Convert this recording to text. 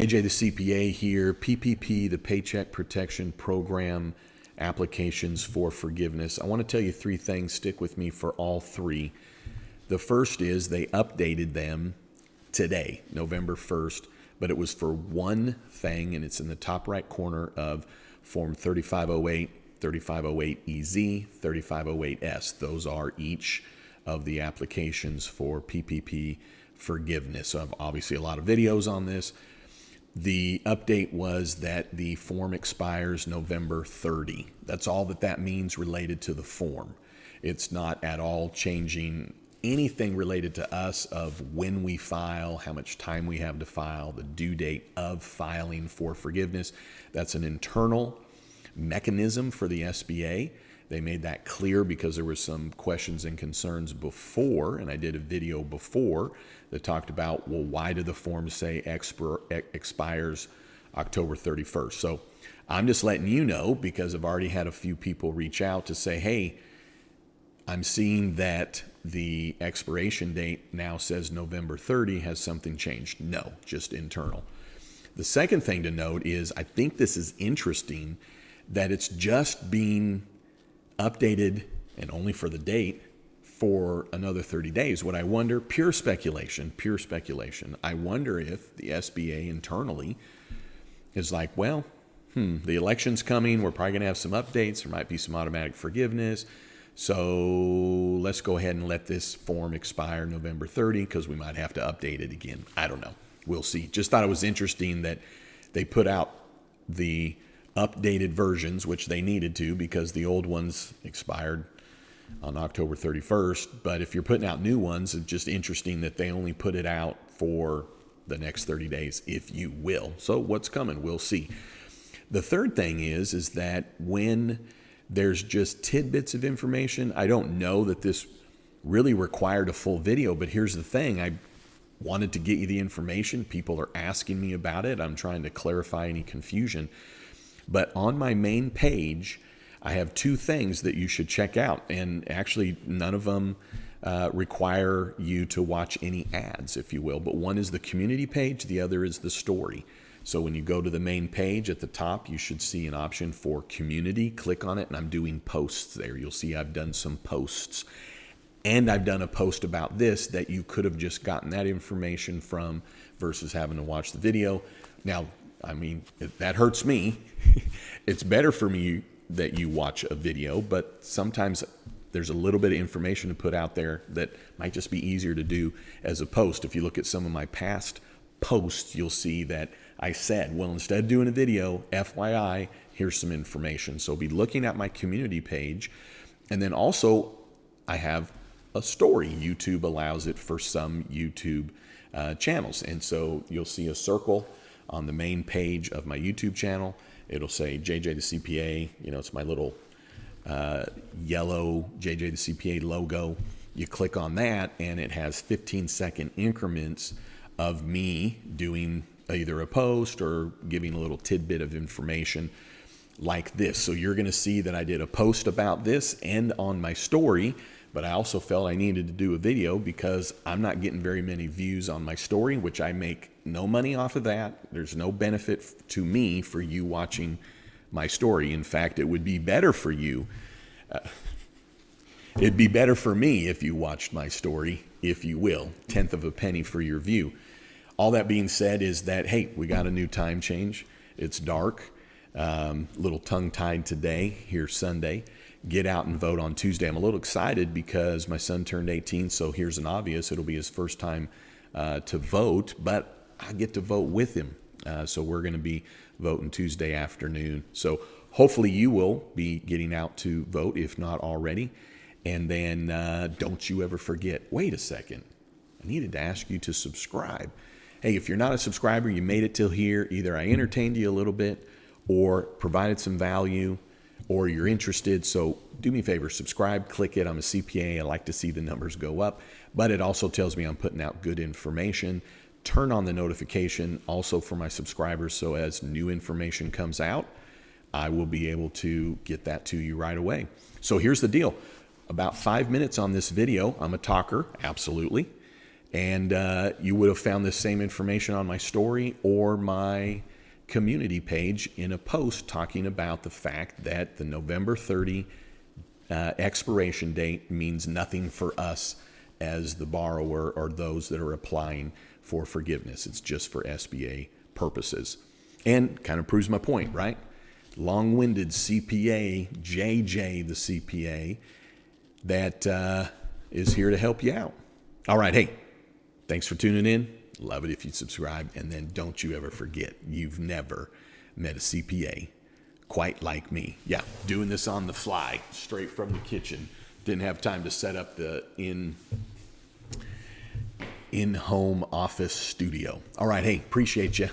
JJ the CPA here. PPP, the Paycheck Protection Program applications for forgiveness. I want to tell you three things. Stick with me for all three. The first is they updated them today, November 1st, but it was for one thing, and it's in the top right corner of Form 3508, 3508EZ, 3508S. Those are each of the applications for PPP forgiveness. So I have obviously a lot of videos on this. The update was that the form expires November 30. That's all that means related to the form. It's not at all changing anything related to us of when we file, how much time we have to file, the due date of filing for forgiveness. That's an internal mechanism for the SBA. They made that clear because there were some questions and concerns before, and I did a video before that talked about, well, why do the forms say expires October 31st? So I'm just letting you know, because I've already had a few people reach out to say, hey, I'm seeing that the expiration date now says November 30. Has something changed? No, just internal. The second thing to note is I think this is interesting that it's just being updated, and only for the date, for another 30 days. What I wonder, pure speculation, I wonder if the SBA internally is like, well, the election's coming, we're probably going to have some updates, there might be some automatic forgiveness, so let's go ahead and let this form expire November 30 because we might have to update it again. I don't know. We'll see. Just thought it was interesting that they put out the updated versions, which they needed to because the old ones expired on October 31st. But if you're putting out new ones, it's just interesting that they only put it out for the next 30 days, if you will. So what's coming? We'll see. The third thing is that when there's just tidbits of information, I don't know that this really required a full video, but here's the thing. I wanted to get you the information. People are asking me about it. I'm trying to clarify any confusion. But on my main page, I have two things that you should check out. And actually, none of them require you to watch any ads, if you will. But one is the community page. The other is the story. So when you go to the main page at the top, you should see an option for community. Click on it, and I'm doing posts there. You'll see I've done some posts. And I've done a post about this that you could have just gotten that information from versus having to watch the video. Now, I mean, that hurts me. It's better for me that you watch a video, but sometimes there's a little bit of information to put out there that might just be easier to do as a post. If you look at some of my past posts, you'll see that I said, well, instead of doing a video, FYI, here's some information. So be looking at my community page. And then also I have a story. YouTube allows it for some YouTube channels. And so you'll see a circle on the main page of my YouTube channel. It'll say JJ the CPA. You know, it's my little yellow JJ the CPA logo. You click on that and it has 15-second increments of me doing either a post or giving a little tidbit of information like this. So you're going to see that I did a post about this and on my story, but I also felt I needed to do a video because I'm not getting very many views on my story, which I make no money off of that. There's no benefit to me for you watching my story. In fact, it would be better for you. It'd be better for me if you watched my story, if you will, 1/10 of a penny for your view. All that being said is that, hey, we got a new time change. It's dark, little tongue-tied today, here Sunday. Get out and vote on Tuesday. I'm a little excited because my son turned 18, so here's an obvious. It'll be his first time to vote, but I get to vote with him. So we're going to be voting Tuesday afternoon. So hopefully you will be getting out to vote, if not already. And then don't you ever forget, wait a second, I needed to ask you to subscribe. Hey, if you're not a subscriber, you made it till here, either I entertained you a little bit or provided some value or you're interested. So do me a favor, subscribe, click it. I'm a CPA. I like to see the numbers go up, but it also tells me I'm putting out good information. Turn on the notification also for my subscribers. So as new information comes out, I will be able to get that to you right away. So here's the deal. About 5 minutes on this video. I'm a talker, absolutely. And you would have found this same information on my story or my community page in a post talking about the fact that the November 30 expiration date means nothing for us as the borrower or those that are applying for forgiveness. It's just for SBA purposes. And kind of proves my point, right? Long-winded CPA, JJ the CPA, that is here to help you out. All right, hey, thanks for tuning in. Love it if you subscribe. And then don't you ever forget, you've never met a CPA quite like me. Yeah, doing this on the fly, straight from the kitchen. Didn't have time to set up the in-home office studio. All right, hey, appreciate you.